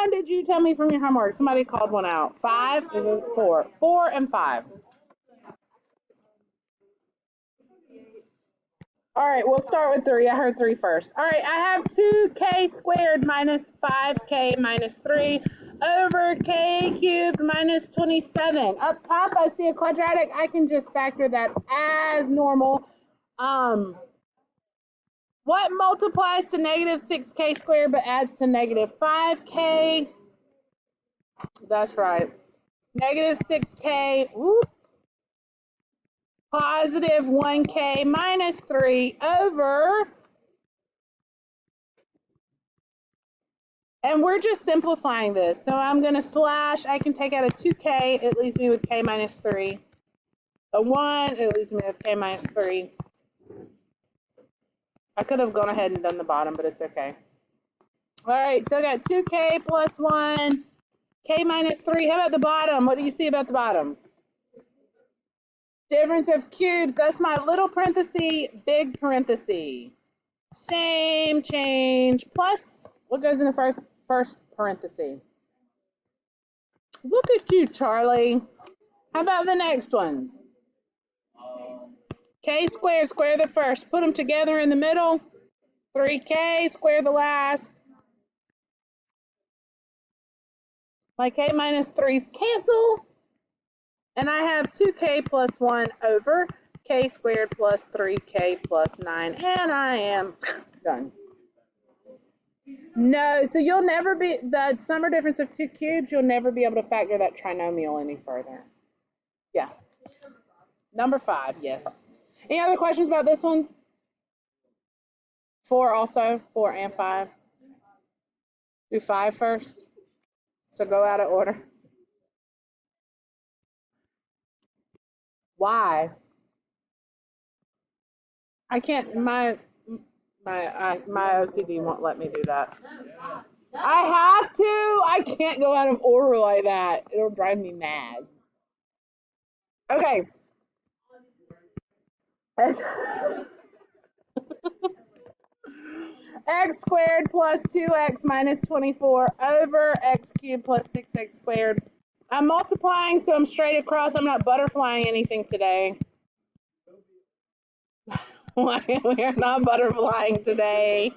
one did you tell me from your homework? Somebody called one out. 5? Is it 4? 4 and 5. All right, we'll start with 3. I heard 3 first. All right, I have 2k squared minus 5k minus 3 over k cubed minus 27. Up top, I see a quadratic. I can just factor that as normal. What multiplies to negative 6k squared but adds to negative 5k? That's right. Negative 6k, whoop, positive 1k minus 3 over, and we're just simplifying this. So I'm going to slash, I can take out a 2k, it leaves me with k minus 3. A 1, it leaves me with k minus 3. I could have gone ahead and done the bottom, but it's okay. All right, so I got 2k plus 1, k minus 3. How about the bottom? What do you see about the bottom? Difference of cubes. That's my little parenthesis, big parenthesis. Same change plus what goes in the first parenthesis? Look at you, Charlie. How about the next one? K squared, square the first. Put them together in the middle. 3k, square the last. My k minus 3's cancel. And I have 2k plus 1 over k squared plus 3k plus 9. And I am done. No, so you'll never be, the sum or difference of 2 cubes, you'll never be able to factor that trinomial any further. Yeah. Number 5, yes. Any other questions about this one? 4 also, 4 and 5. Do 5 first. So go out of order. Why? I can't, my OCD won't let me do that. I have to. I can't go out of order like that. It'll drive me mad. Okay. X squared plus 2x minus 24 over x cubed plus 6x squared. I'm multiplying, so I'm straight across. I'm not butterflying anything today. We're not butterflying today.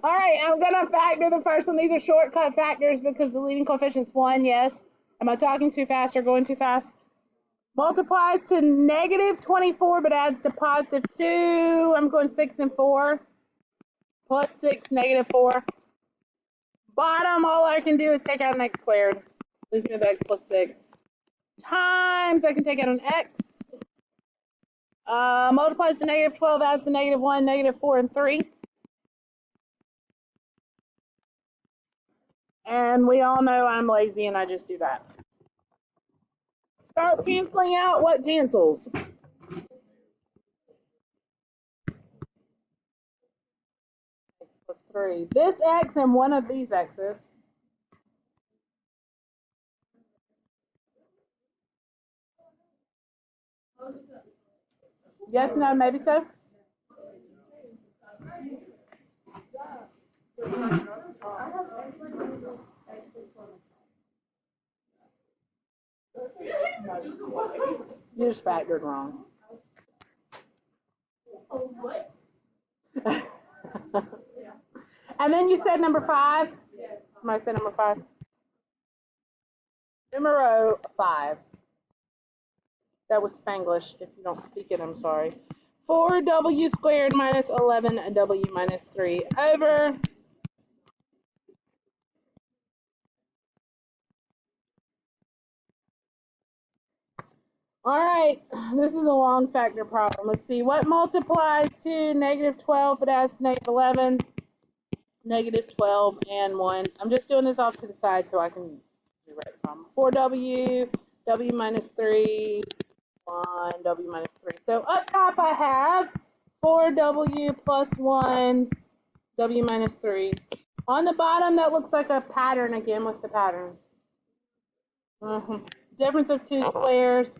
All right, I'm going to factor the first one. These are shortcut factors because the leading coefficient is 1, yes. Am I talking too fast or going too fast? Multiplies to negative 24, but adds to positive 2. I'm going 6 and 4. Plus 6, negative 4. Bottom, all I can do is take out an x squared. Leaves me with x plus 6. Times, I can take out an x. Multiplies to negative 12, adds to negative 1, negative 4, and 3. And we all know I'm lazy and I just do that. Start canceling out. What cancels? X plus 3. This x and one of these x's. Yes, no, maybe so. You just factored wrong. And then you said number 5? Somebody said number 5? Numero 5. That was Spanglish. If you don't speak it, I'm sorry. 4w squared minus 11w minus 3 over. All right, this is a long factor problem. Let's see. What multiplies to negative 12 but adds to negative 11? Negative 12 and 1. I'm just doing this off to the side so I can rewrite the problem. 4w, w minus 3, 1, w minus 3. So up top I have 4w plus 1, w minus 3. On the bottom, that looks like a pattern again. What's the pattern? Difference of 2 squares.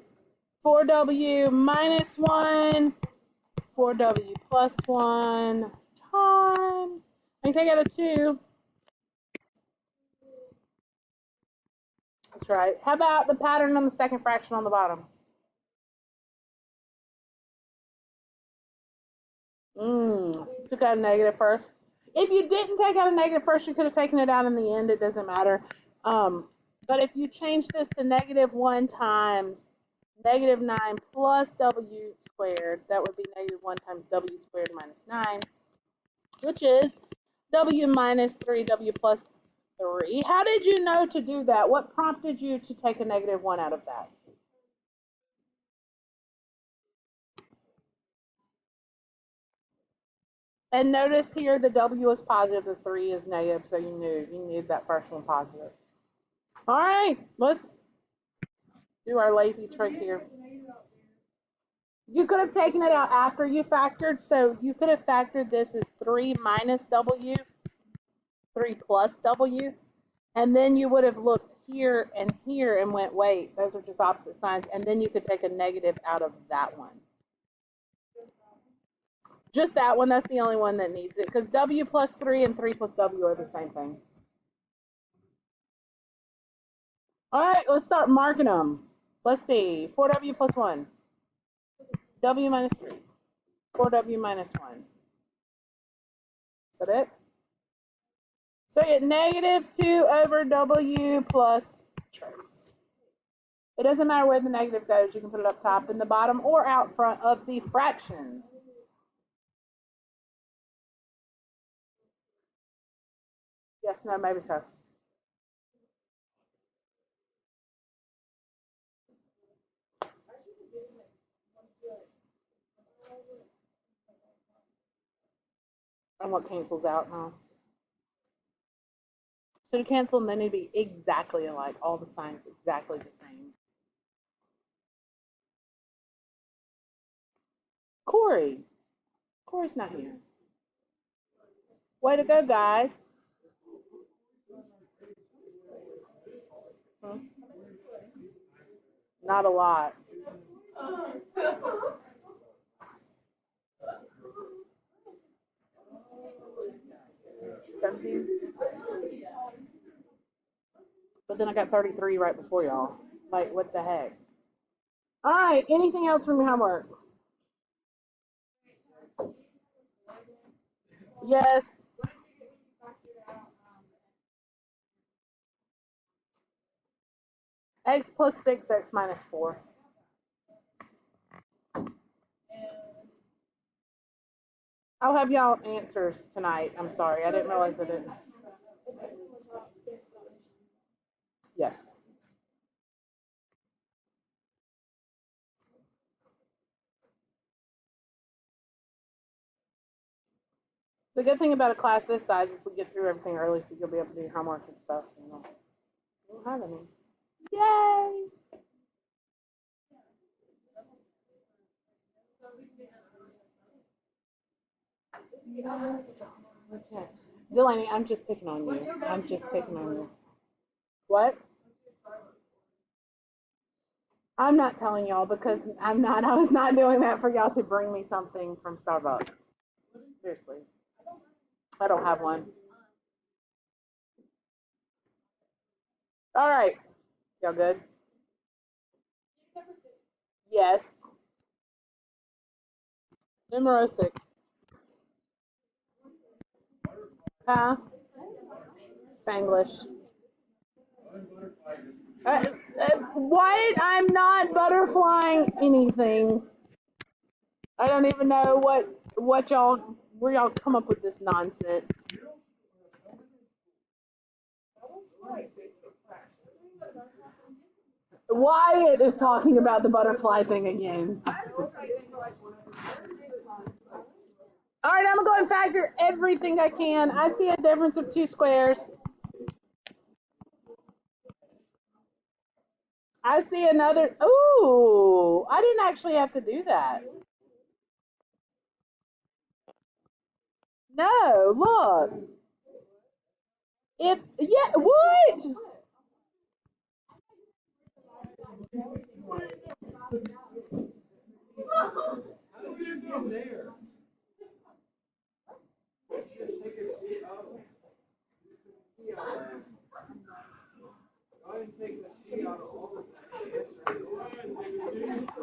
4w minus 1, 4w plus 1 times. I can take out a 2. That's right. How about the pattern on the second fraction on the bottom? Took out a negative first. If you didn't take out a negative first, you could have taken it out in the end. It doesn't matter. But if you change this to -1 times -9 plus w squared, that would be -1 times w squared minus 9, which is w minus 3w plus 3. How did you know to do that? What prompted you to take a -1 out of that? And notice here the w is positive, the 3 is negative, so you knew you needed that first one positive. All right, let's do our lazy trick here. You could have taken it out after you factored, so you could have factored this as 3 minus w, 3 plus w, and then you would have looked here and went, wait, those are just opposite signs, and then you could take a negative out of that one. Just that one, that's the only one that needs it, because w plus 3 and 3 plus w are the same thing. All right, let's start marking them. Let's see, 4w plus 1, w minus 3, 4w minus 1. Is that it? So you get -2 over w plus trace. It doesn't matter where the negative goes. You can put it up top, in the bottom, or out front of the fraction. Yes, no, maybe so. And what cancels out, huh? So to cancel, they need to be exactly alike. All the signs exactly the same. Corey's not here. Way to go, guys. Not a lot. 17. But then I got 33 right before y'all. Like, what the heck? All right, anything else from your homework? Yes. X plus 6, x minus 4. I'll have y'all answers tonight. I'm sorry, I didn't realize I didn't. Yes. The good thing about a class this size is we get through everything early, so you'll be able to do your homework and stuff. You know, we don't have any. Yay! Okay. Delaney, I'm just picking on you. I'm just picking on you. What? I'm not telling y'all because I'm not. I was not doing that for y'all to bring me something from Starbucks. Seriously. I don't have one. All right. Y'all good? Yes. Numero 6. Huh? Spanglish. What? I'm not butterflying anything. I don't even know what y'all where y'all come up with this nonsense. Wyatt is talking about the butterfly thing again. All right, I'm gonna go and factor everything I can. I see a difference of 2 squares. I see another. Ooh, I didn't actually have to do that. No, look. What?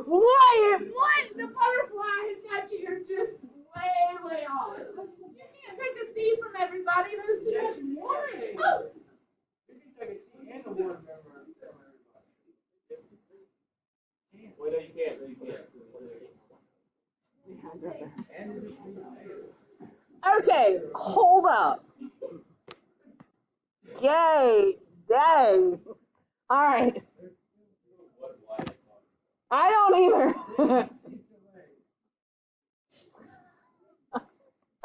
What? The butterfly has got you. You're just way off. You can't take a C from everybody. There's just one. You can take a C and a one member from everybody. Wait, no, you can't. No, you can't. Okay, hold up. Yay, yay. All right. I don't either.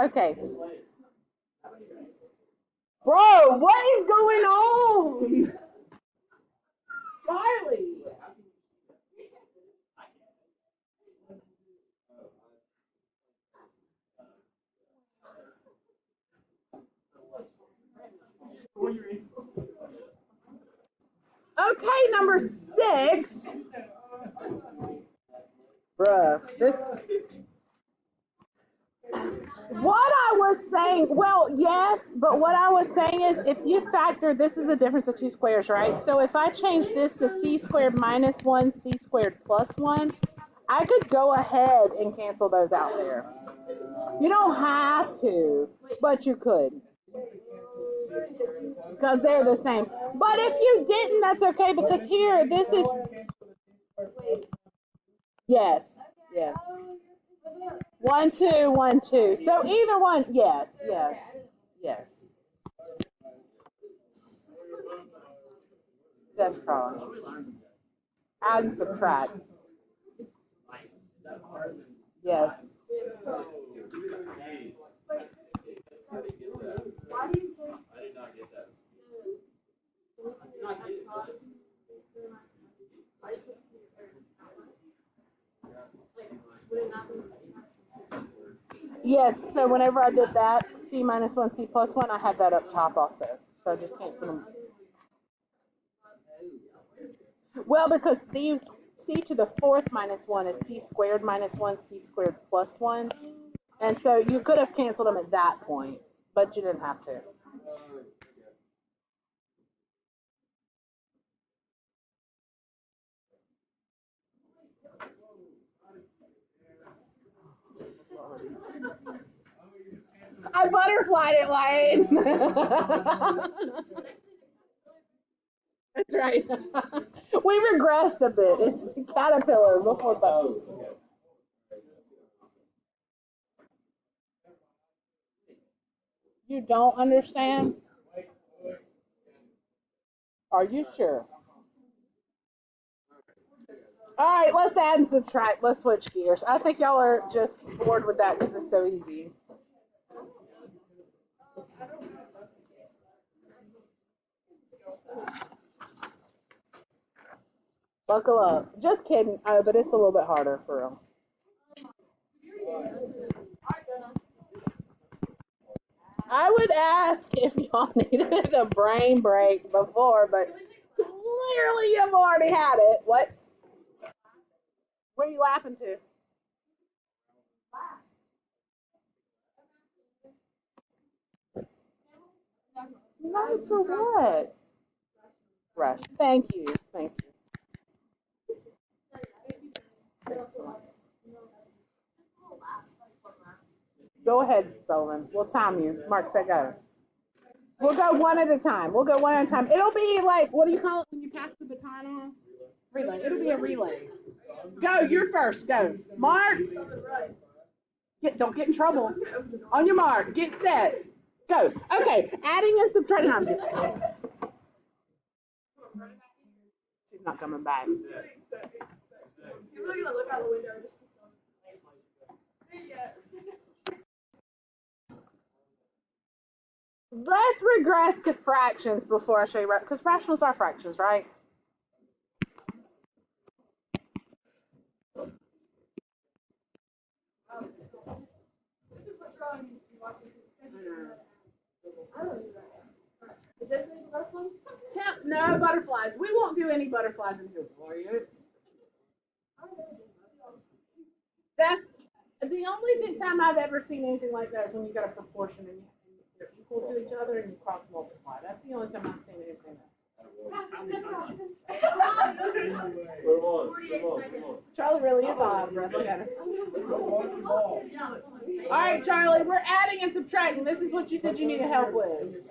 Okay. Bro, what is going on? Charlie. Okay, number 6. Bruh, this. What I was saying, well, yes, but what I was saying is if you factor, this is a difference of two squares, right? So if I change this to c squared minus 1, c squared plus 1, I could go ahead and cancel those out there. You don't have to, but you could. Because they're the same. But if you didn't, that's okay, because here, this is, yes, yes. 1, 2, 1, 2. So either one, yes. That's wrong. Add and subtract. Yes. I did not get that. Yes, so whenever I did that, c minus 1, c plus 1, I had that up top also. So I just cancel them. Well, because c to the 4th minus 1 is c squared minus 1, c squared plus 1. And so you could have canceled them at that point, but you didn't have to. I butterflied it, Wyatt. That's right. We regressed a bit. It's caterpillar before butterfly. You don't understand? Are you sure? All right, let's add and subtract. Let's switch gears. I think y'all are just bored with that because it's so easy. Buckle up. Just kidding. But it's a little bit harder for real. I would ask if y'all needed a brain break before, but clearly you've already had it. What? What are you laughing to? No, for what? Rush. Thank you. Thank you. Go ahead, Sullivan. We'll time you. Mark said go. We'll go one at a time. It'll be like, what do you call it when you pass the baton on? Relay. It'll be a relay. Go, you're first. Go. Mark. Don't get in trouble. On your mark. Get set. Go. Okay. Adding and subtracting. I'm just kidding. She's not coming back. You're really gonna look out the window just Let's regress to fractions before I show you, because fractionals are fractions, right? Is this any butterflies? No butterflies. We won't do any butterflies in here for you. That's the only time I've ever seen anything like that is when you got a proportion and they're equal to each other and you cross multiply. That's the only time I've seen anything like that. Charlie really is all out of breath. Look at her. All right, Charlie, we're adding and subtracting. This is what you said you needed help with.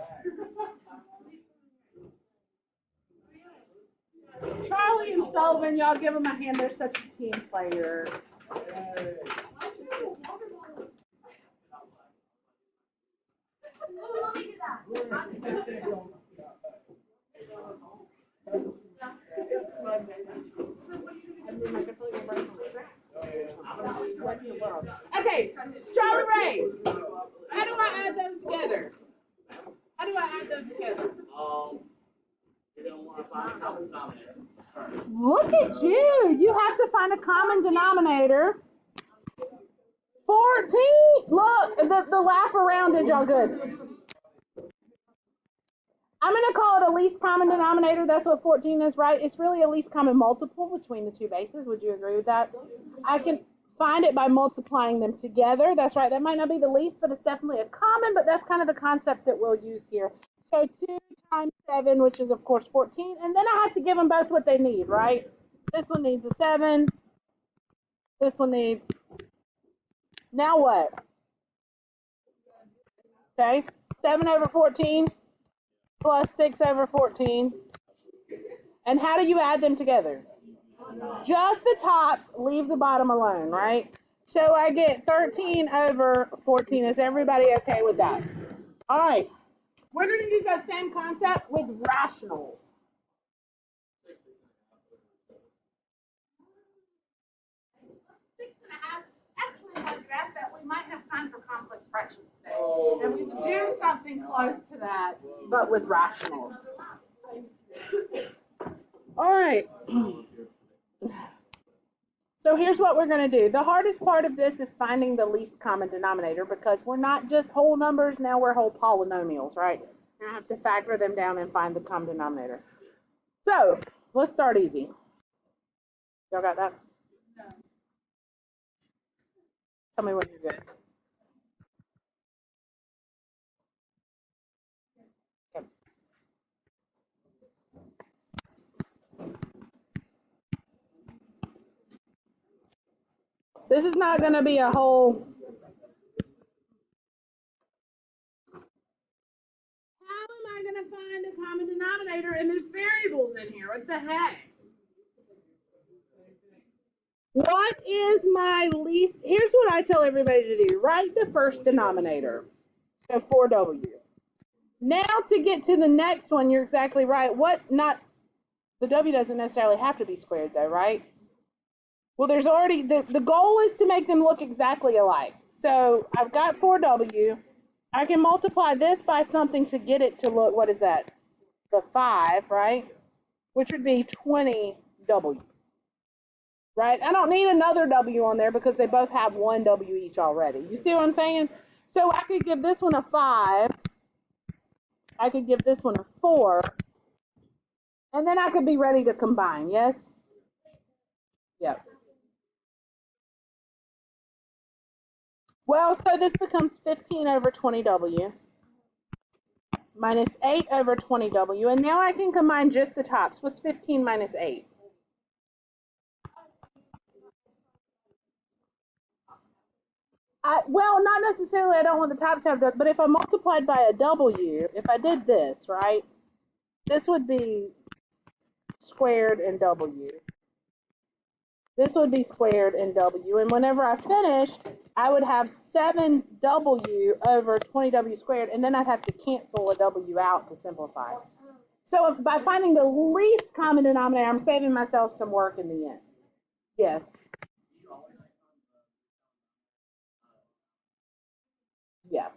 Charlie and Sullivan, y'all give them a hand. They're such a team player. Okay, Charlie Ray, how do I add those together? How do I add those together? You're going to want to find a common denominator. Look at you. You have to find a common denominator. 14. Look, the laugh around did y'all good. I'm going to call it a least common denominator. That's what 14 is, right? It's really a least common multiple between the two bases. Would you agree with that? I can find it by multiplying them together. That's right. That might not be the least, but it's definitely a common, but that's kind of the concept that we'll use here. So 2 times 7, which is, of course, 14. And then I have to give them both what they need, right? This one needs a 7. This one needs... Now what? Okay. 7 over 14 plus 6 over 14. And how do you add them together? Just the tops, leave the bottom alone, right? So I get 13 over 14. Is everybody okay with that? All right. We're going to use that same concept with rationals. Actually, when you ask that, we might have time for complex fractions today. And we would do something close to that, but with rationals. All right. So here's what we're going to do. The hardest part of this is finding the least common denominator because we're not just whole numbers, now we're whole polynomials, right? I have to factor them down and find the common denominator. So let's start easy. Y'all got that? Tell me when you're good. Okay. This is not going to be a whole... How am I going to find a common denominator and there's variables in here? What the heck? What is my least... Here's what I tell everybody to do. Write the first denominator. So 4W. Now to get to the next one, you're exactly right. The W doesn't necessarily have to be squared though, right? Well, there's already, the goal is to make them look exactly alike. So I've got 4W. I can multiply this by something to get it to look, what is that? The 5, right? Which would be 20W. Right? I don't need another W on there because they both have one W each already. You see what I'm saying? So I could give this one a 5. I could give this one a 4. And then I could be ready to combine, yes? Yep. Well, so this becomes 15 over 20W minus 8 over 20W. And now I can combine just the tops. What's 15 minus 8? Well, not necessarily I don't want the tops to have that, but if I multiplied by a W, if I did this, right, this would be squared in W. This would be squared in W. And whenever I finished, I would have 7W over 20W squared, and then I'd have to cancel a W out to simplify. So by finding the least common denominator, I'm saving myself some work in the end. Yes. Yeah,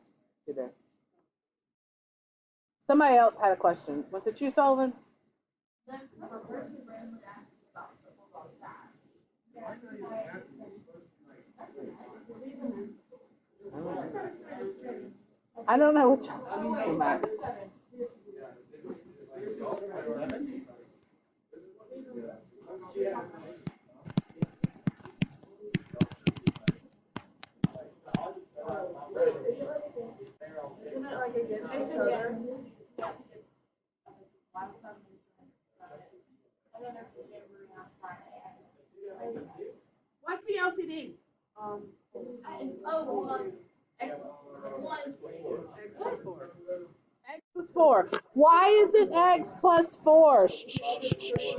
you do. Somebody else had a question. Was it you, Sullivan? I don't know what y'all talking about. Isn't it like against each other? LCD? X plus 4. X plus 4. Why is it x plus 4? Shh, shh, shh, shh, shh.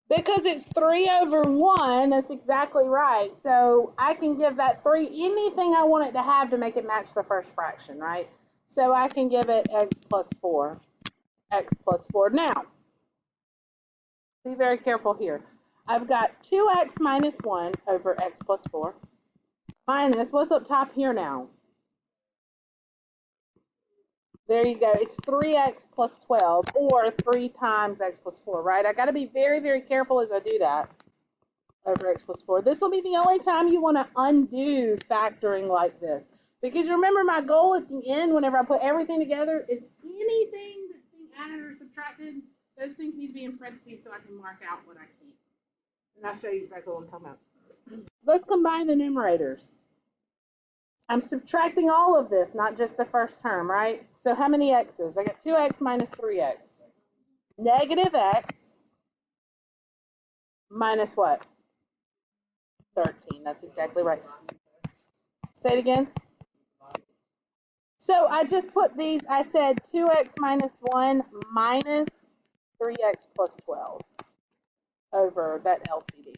Because it's 3 over 1. That's exactly right. So I can give that 3 anything I want it to have to make it match the first fraction, right? So I can give it x plus 4. X plus 4. Now, be very careful here. I've got 2x minus 1 over x plus 4 minus, what's up top here now? There you go. It's 3x plus 12, or 3 times x plus 4, right? I got to be very, very careful as I do that over x plus 4. This will be the only time you want to undo factoring like this. Because remember, my goal at the end, whenever I put everything together, is anything that's being added or subtracted, those things need to be in parentheses so I can mark out what I can't. And I'll show you exactly what I'm talking about. Let's combine the numerators. I'm subtracting all of this, not just the first term, right? So how many x's? I got 2x minus 3x. Negative x minus what? 13. That's exactly right. Say it again. So I just put these, I said 2x minus 1 minus 3x plus 12 over that LCD.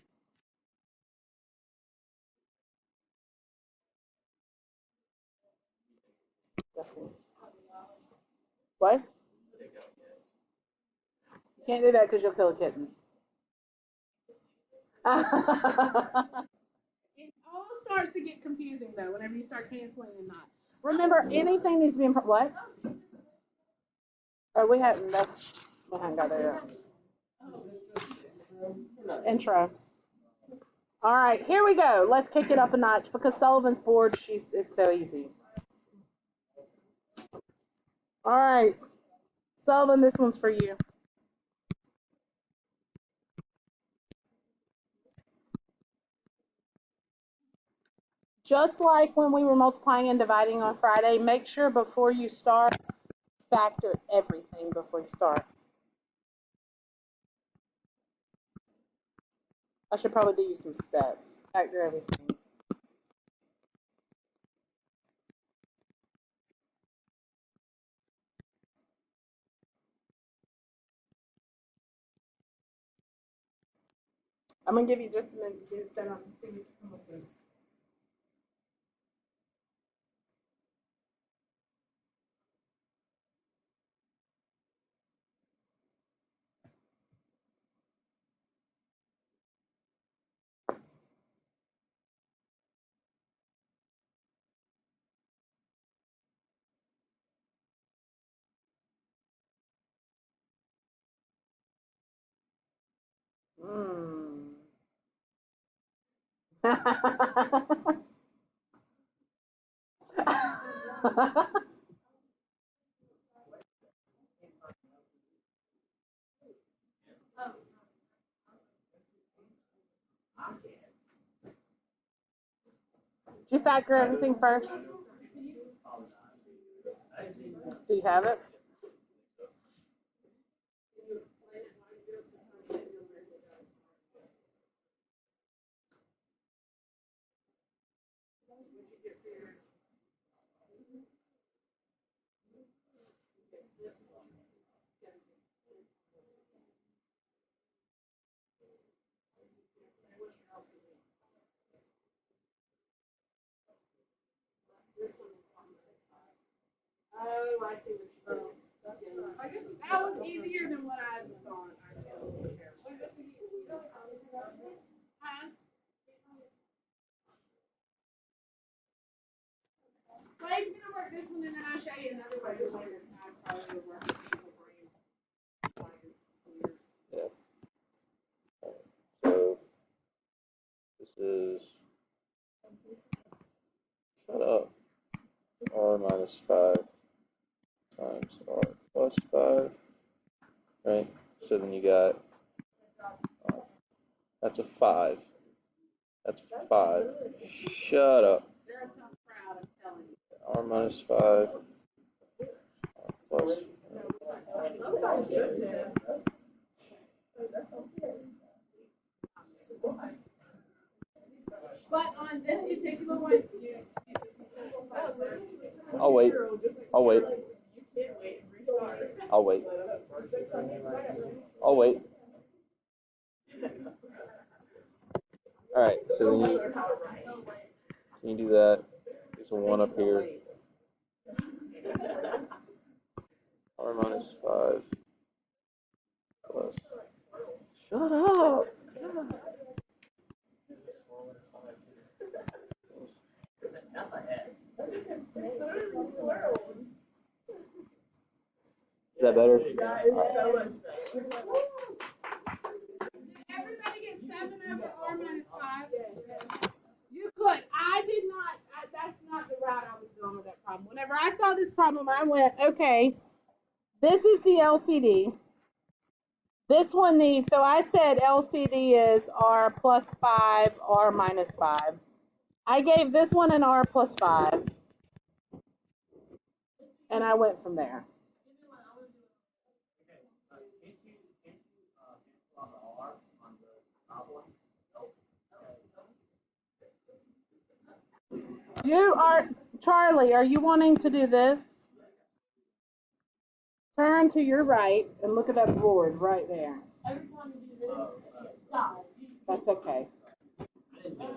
What? You can't do that because you'll kill a kitten. It all starts to get confusing though whenever you start canceling and not. Remember, anything needs to be in what? Oh, we haven't got there yet. Intro. All right, here we go. Let's kick it up a notch because Sullivan's bored. It's so easy. All right, Sullivan, this one's for you. Just like when we were multiplying and dividing on Friday, make sure before you start, factor everything before you start. I should probably do you some steps. Factor everything. I'm going to give you just a minute to get it set up and see what you come up with. Did you factor everything first? Do you have it? Oh, I see what you're doing. I guess that was easier than what I thought. Huh? Slade's gonna work this one, and then I'll show you another way later. Yeah. So this is, shut up, r minus 5 times r plus 5, right? So then you got, that's a 5. That's 5. Shut up. They're a tough crowd, I'm telling you. R minus 5, r plus. I'll wait. I'll wait. All right, so then you do that. There's a 1 up here. R minus 5 plus. Shut up. Is that better? Everybody gets 7 over R minus 5. You could. I did not. That's not the route I was going with that problem. Whenever I saw this problem, I went, okay, this is the LCD. This one needs, so I said LCD is R plus 5, R minus 5. I gave this one an R plus 5. And I went from there. You are, Charlie, are you wanting to do this? Turn to your right and look at that board right there. That's okay.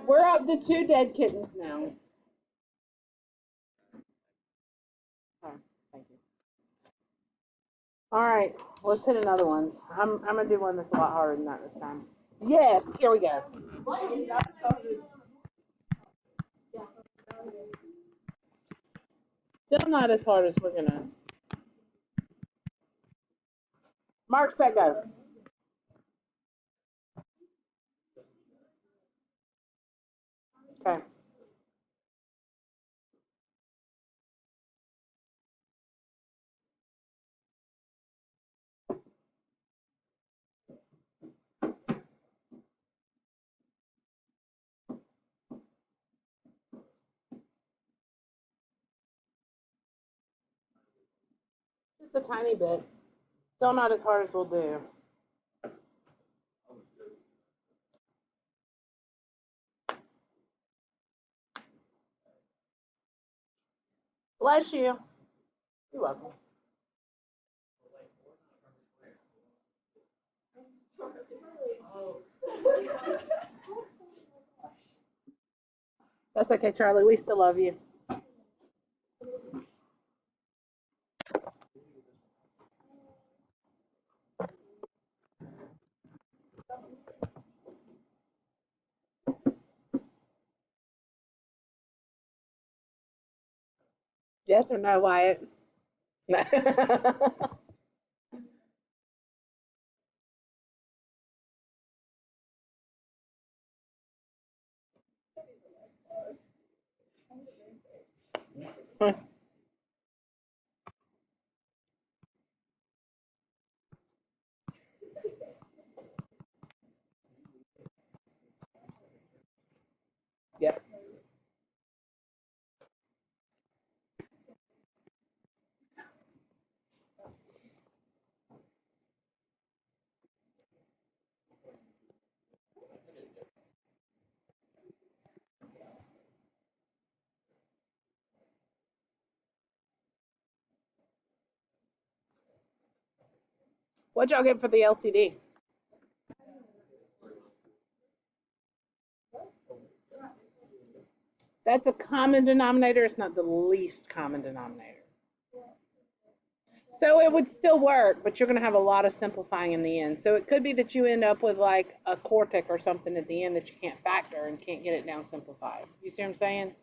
We're up to 2 dead kittens now. Oh, thank you. All right, let's hit another one. I'm gonna do one that's a lot harder than that this time. Yes, here we go. Still not as hard as we're gonna. Mark, set, go. Okay. Just a tiny bit. Still not as hard as we'll do. Bless you. You're welcome. That's okay, Charlie. We still love you. Yes or no, Wyatt? Yep. What'd y'all get for the LCD? That's a common denominator. It's not the least common denominator. So it would still work, but you're going to have a lot of simplifying in the end. So it could be that you end up with like a quartic or something at the end that you can't factor and can't get it down simplified. You see what I'm saying?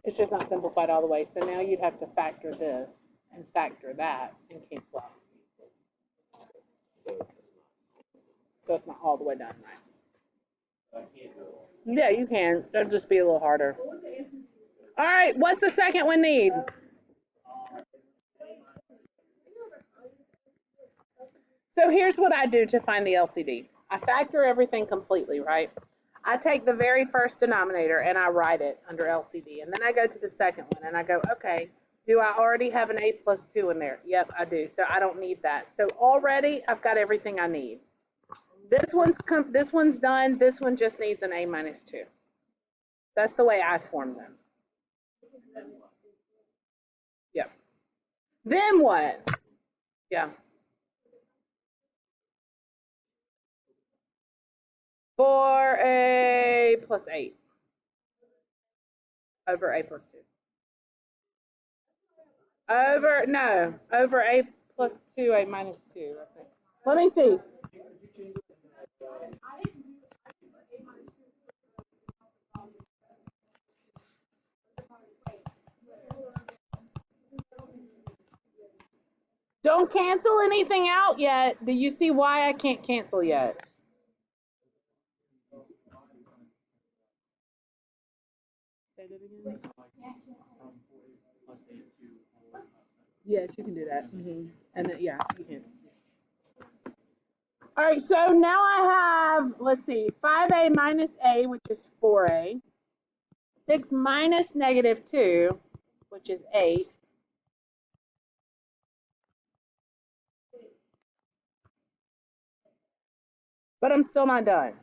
It's just not simplified all the way. So now you'd have to factor this and factor that and cancel out. So it's not all the way done right. Yeah, you can. It'll just be a little harder. All right, what's the second one need? So here's what I do to find the LCD. I factor everything completely, right? I take the very first denominator and I write it under LCD. And then I go to the second one and I go, okay, Do I already have an A plus 2 in there? Yep, I do. So I don't need that. So already I've got everything I need. This one's done. This one just needs an A minus 2. That's the way I form them. Yep. Then what? Yeah. For A plus 8 over A plus 2. Over A plus 2, A minus 2, I think. Let me see. Don't cancel anything out yet. Do you see why I can't cancel yet? Say that again. Yes, you can do that. And then, yeah, you can. All right, so now I have, let's see, 5A minus A, which is 4A. 6 minus negative 2, which is 8. But I'm still not done.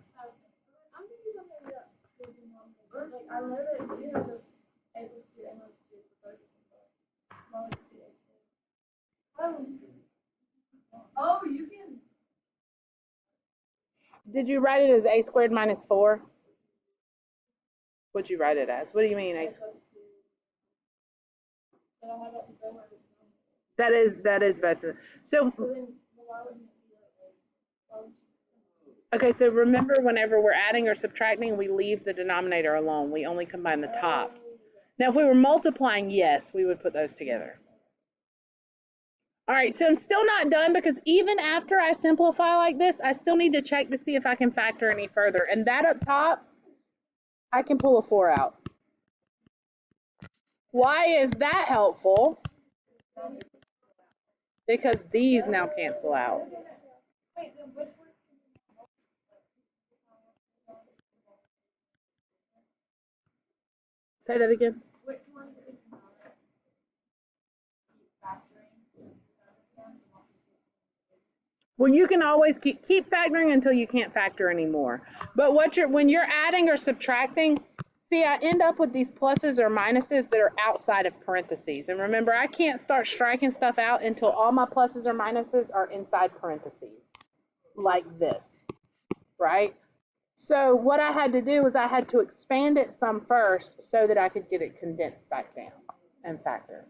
Oh, you can. Did you write it as A squared minus 4? What'd you write it as? What do you mean A squared? That is both of them. So okay, so remember whenever we're adding or subtracting, we leave the denominator alone. We only combine the tops. Now if we were multiplying, yes, we would put those together. All right, so I'm still not done because even after I simplify like this, I still need to check to see if I can factor any further. And that up top, I can pull a 4 out. Why is that helpful? Because these now cancel out. Say that again. Well, you can always keep factoring until you can't factor anymore. But when you're adding or subtracting, see, I end up with these pluses or minuses that are outside of parentheses. And remember, I can't start striking stuff out until all my pluses or minuses are inside parentheses, like this, right? So what I had to do was I had to expand it some first so that I could get it condensed back down and factor.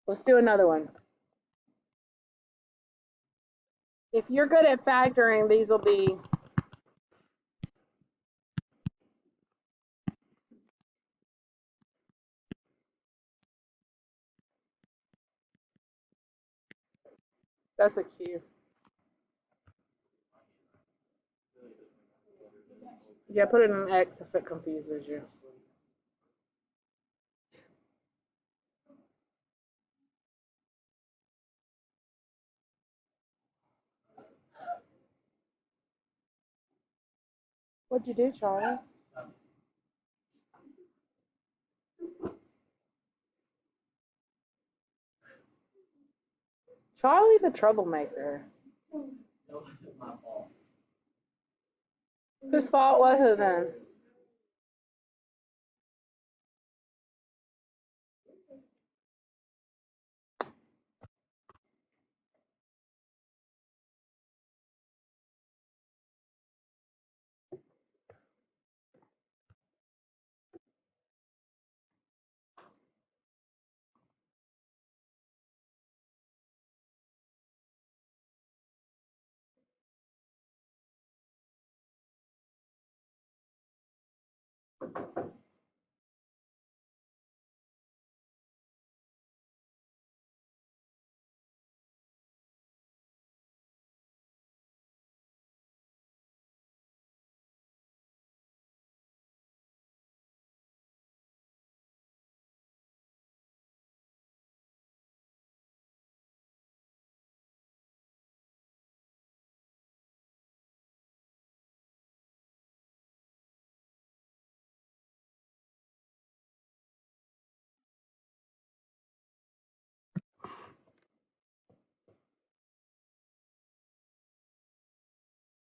Let's do another one. If you're good at factoring, these will be that's a Q. Yeah, put it in X if it confuses you. What'd you do, Charlie? Charlie the troublemaker. No, it's my fault. Whose fault was it then?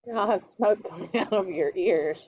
Y'all have smoke coming out of your ears.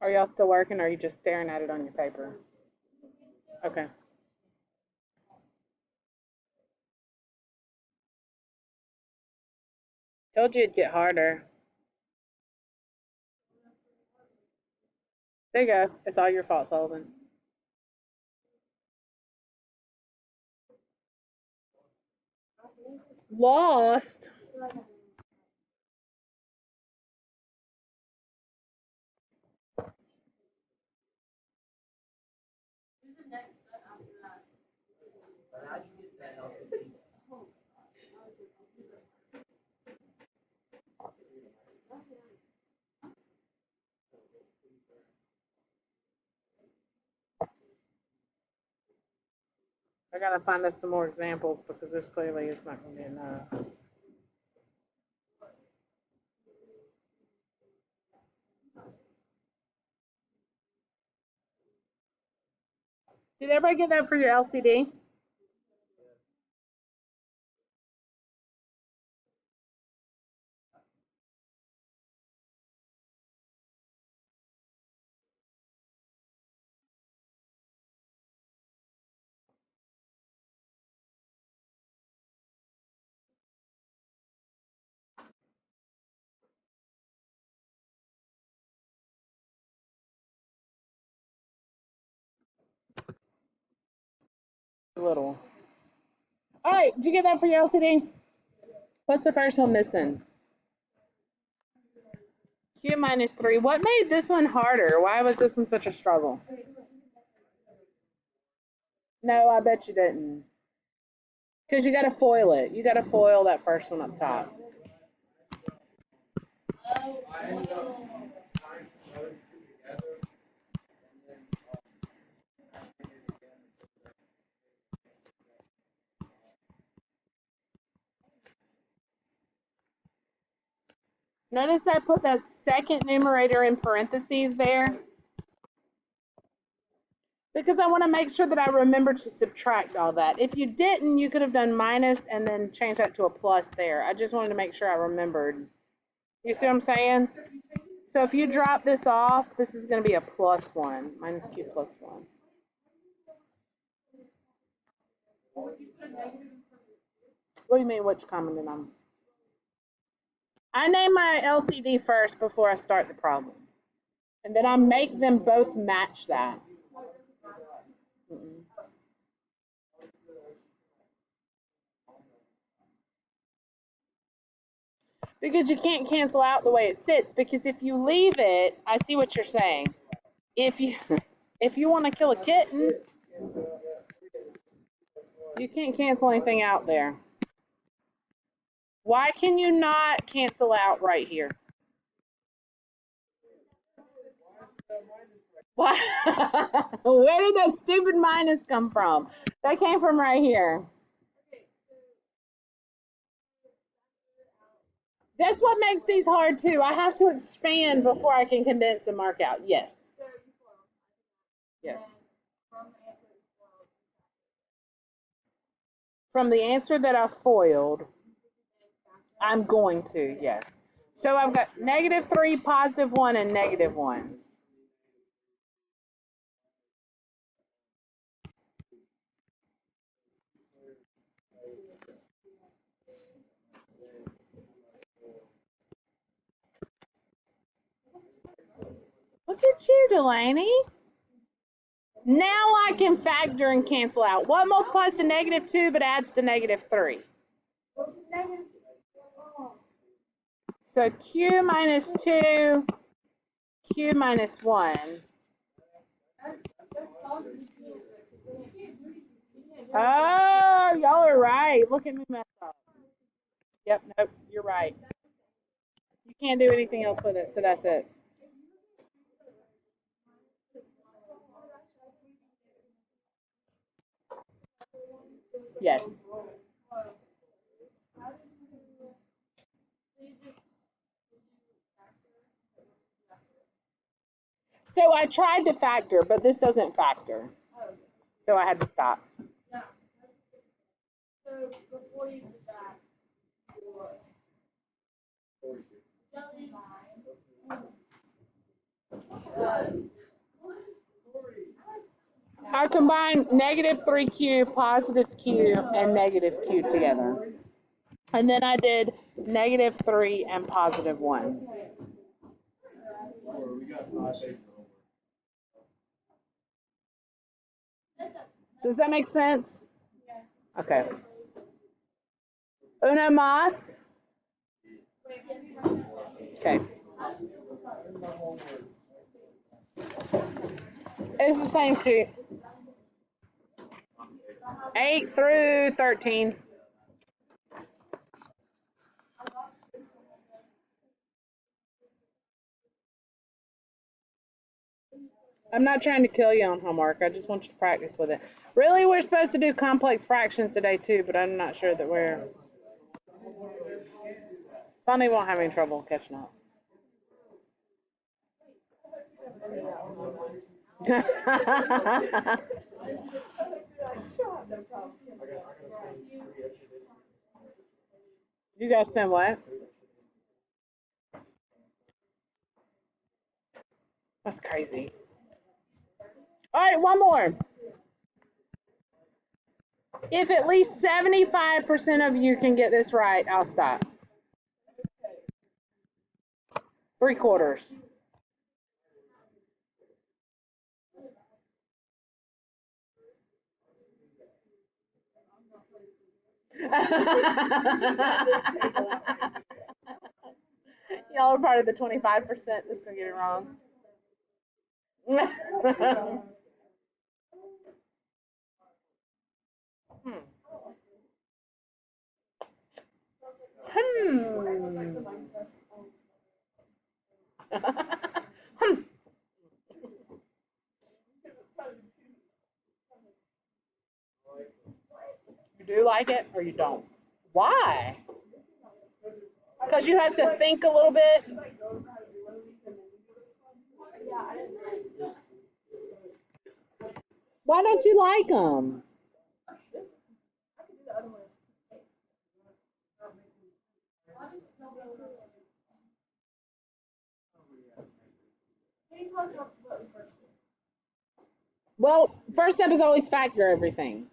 Are y'all still working, or are you just staring at it on your paper? Okay. Told you it'd get harder. There you go. It's all your fault, Sullivan. Lost? Who's the next step after that? But how'd you get that LCD? I gotta find us some more examples because this clearly is not gonna be enough. Did everybody get that for your LCD? Little. All right, did you get that for your LCD? What's the first one missing? Q minus 3. What made this one harder? Why was this one such a struggle? No, I bet you didn't. Because you got to foil it. You got to foil that first one up top. I ended up trying to those two together, and then I did it again. Notice I put that second numerator in parentheses there because I want to make sure that I remember to subtract all that. If you didn't, you could have done minus and then change that to a plus there. I just wanted to make sure I remembered. You see what I'm saying? So if you drop this off, this is going to be a plus 1, minus q plus 1. What do you mean, which common denominator? I name my LCD first before I start the problem. And then I make them both match that. Mm-mm. Because you can't cancel out the way it sits, because if you leave it, I see what you're saying. If you want to kill a kitten, you can't cancel anything out there. Why can you not cancel out right here? What? Where did that stupid minus come from? That came from right here. That's what makes these hard too. I have to expand before I can condense and mark out. Yes. Yes. From the answer that I foiled, I'm going to, yes. So I've got -3, +1, and -1. Look at you, Delaney. Now I can factor and cancel out. What multiplies to -2 but adds to -3? So Q minus 2, Q minus 1. Oh, y'all are right. Look at me mess up. Yep, nope, you're right. You can't do anything else with it, so that's it. Yes. So I tried to factor, but this doesn't factor. So I had to stop. So before you did that, I combined -3Q, +Q, and -Q together. And then I did -3 and +1. Does that make sense? Okay. Una más? Okay. It's the same sheet. 8 through 13. I'm not trying to kill you on homework. I just want you to practice with it. Really, we're supposed to do complex fractions today too, but I'm not sure that we're. Sonny won't have any trouble catching up. You guys spend what? That's crazy. All right, one more. If at least 75% of you can get this right, I'll stop. 3/4. Y'all are part of the 25% that's gonna get it wrong. You do like it or you don't? Why? Because you have to think a little bit. Why don't you like them? Well, first step is always factor everything.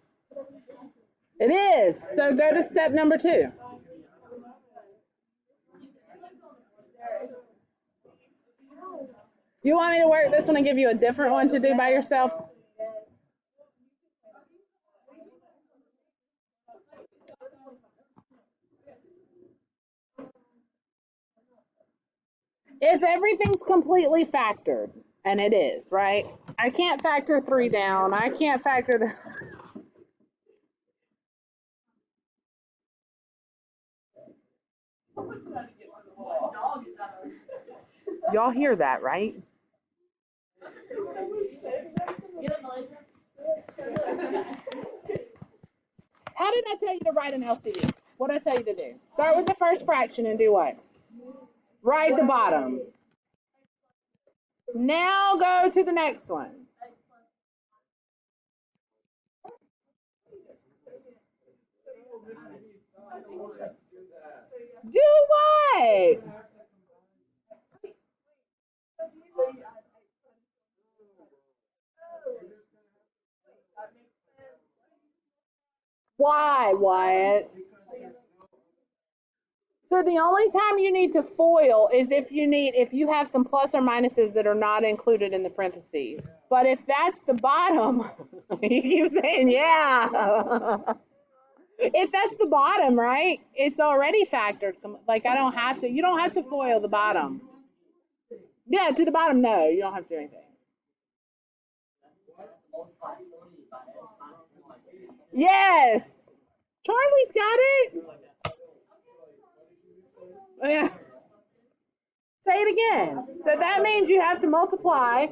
It is. So go to step number 2. You want me to work this one and give you a different one to do by yourself? If everything's completely factored, and it is, right? I can't factor 3 down. I can't factor the. Y'all hear that, right? How did I tell you to write an LCD? What did I tell you to do? Start with the first fraction and do what? Write the bottom. Now go to the next one. Do what? Why, Wyatt? So the only time you need to FOIL is if you have some plus or minuses that are not included in the parentheses. But if that's the bottom, you keep saying yeah. If that's the bottom, right? It's already factored. Like you don't have to FOIL the bottom. Yeah, to the bottom, no, you don't have to do anything. Yes. Charlie's got it. Oh, yeah. Say it again. So that means you have to multiply.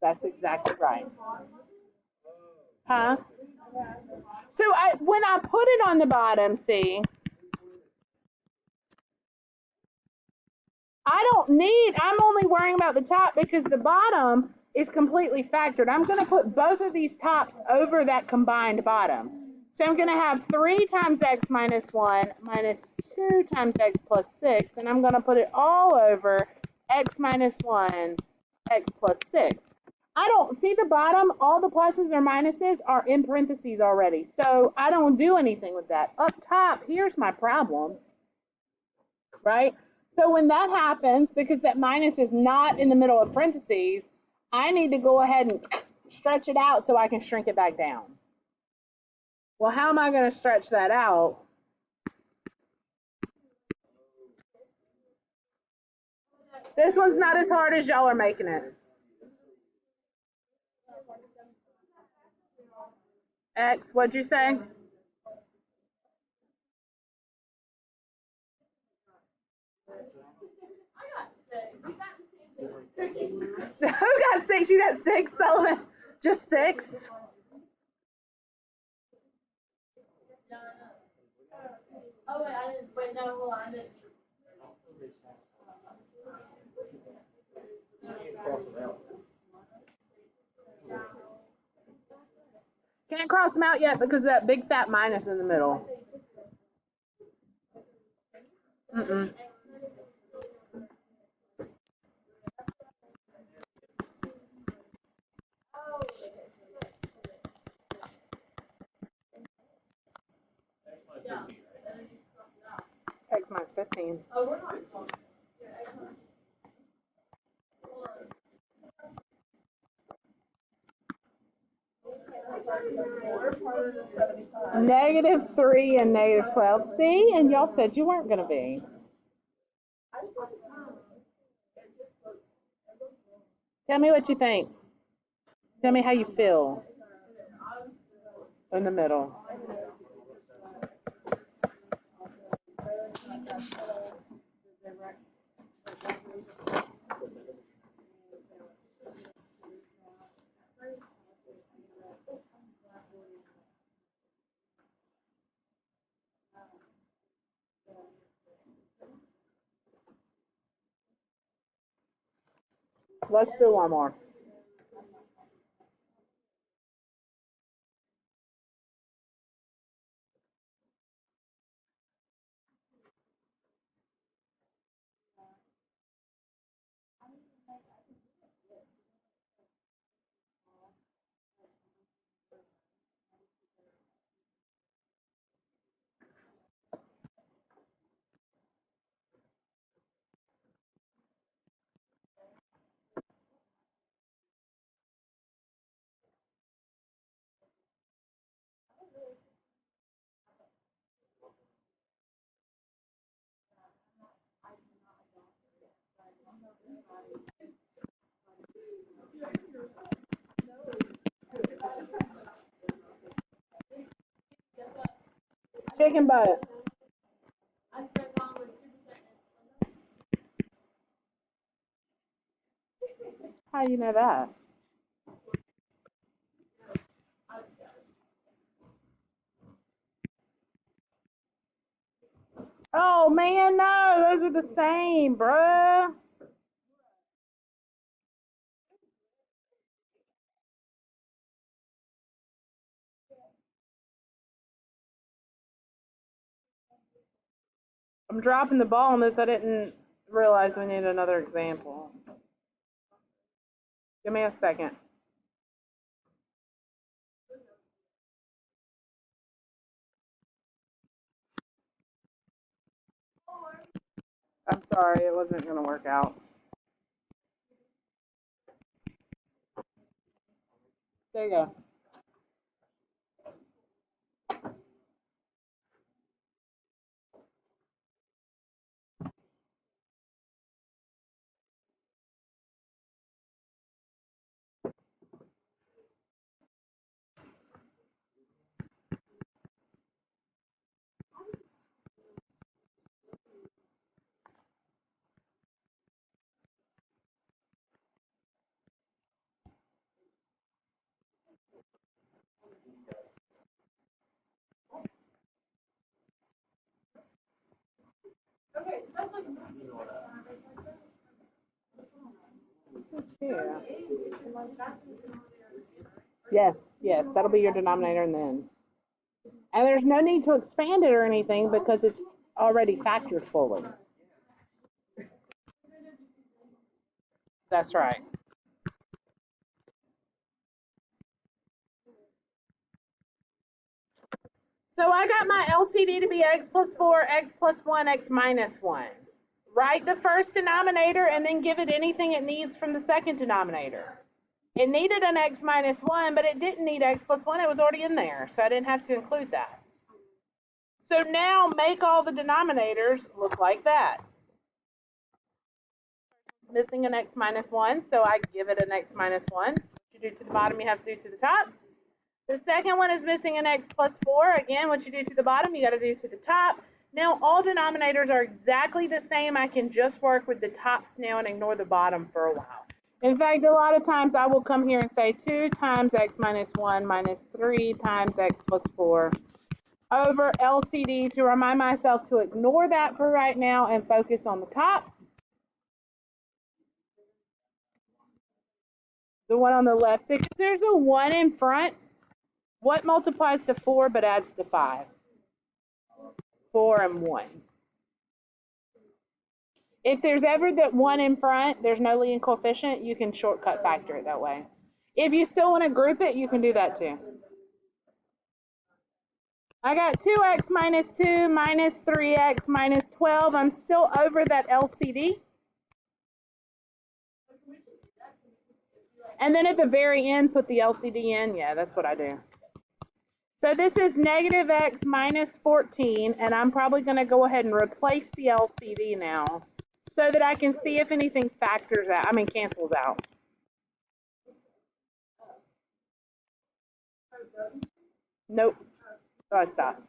That's exactly right. Huh? So when I put it on the bottom, see, I'm only worrying about the top because the bottom is completely factored. I'm going to put both of these tops over that combined bottom. So I'm going to have 3 times x minus 1 minus 2 times x plus 6, and I'm going to put it all over x minus 1, x plus 6. I don't see the bottom, all the pluses or minuses are in parentheses already, so I don't do anything with that. Up top, here's my problem, right? So when that happens, because that minus is not in the middle of parentheses, I need to go ahead and stretch it out so I can shrink it back down. Well, how am I going to stretch that out? This one's not as hard as y'all are making it. X, what'd you say? Who got 6? You got 6, Sullivan? Just 6? Oh, wait, I didn't. Wait, no, hold on. I didn't. Can't cross them out yet because of that big fat minus in the middle. Mm-mm. X minus 15. Oh, we're not. -3 and -12. See, and y'all said you weren't going to be. Tell me what you think. Tell me how you feel in the middle. Let's do one more. Chicken butt. How do you know that? Oh man, no, those are the same, bruh. I'm dropping the ball on this. I didn't realize we need another example. Give me a second. I'm sorry, it wasn't going to work out. There you go. Yeah. Yes, that'll be your denominator and then. And there's no need to expand it or anything because it's already factored fully. That's right. So I got my LCD to be x plus 4, x plus 1, x minus 1. Write the first denominator and then give it anything it needs from the second denominator. It needed an x minus 1, but it didn't need x plus 1. It was already in there, so I didn't have to include that. So now make all the denominators look like that. It's missing an x minus 1, so I give it an x minus 1. What you do to the bottom, you have to do to the top. The second one is missing an x plus 4. Again, what you do to the bottom, you got to do to the top. Now all denominators are exactly the same. I can just work with the tops now and ignore the bottom for a while. In fact, a lot of times I will come here and say 2 times x minus 1 minus 3 times x plus 4 over LCD to remind myself to ignore that for right now and focus on the top. The one on the left, because there's a 1 in front. What multiplies to 4 but adds to 5? 4 and 1. If there's ever that 1 in front, there's no leading coefficient, you can shortcut factor it that way. If you still want to group it, you can do that too. I got 2x minus 2 minus 3x minus 12. I'm still over that LCD. And then at the very end, put the LCD in. Yeah, that's what I do. So this is negative x minus 14, and I'm probably going to go ahead and replace the LCD now so that I can see if anything cancels out. Nope. So I stopped.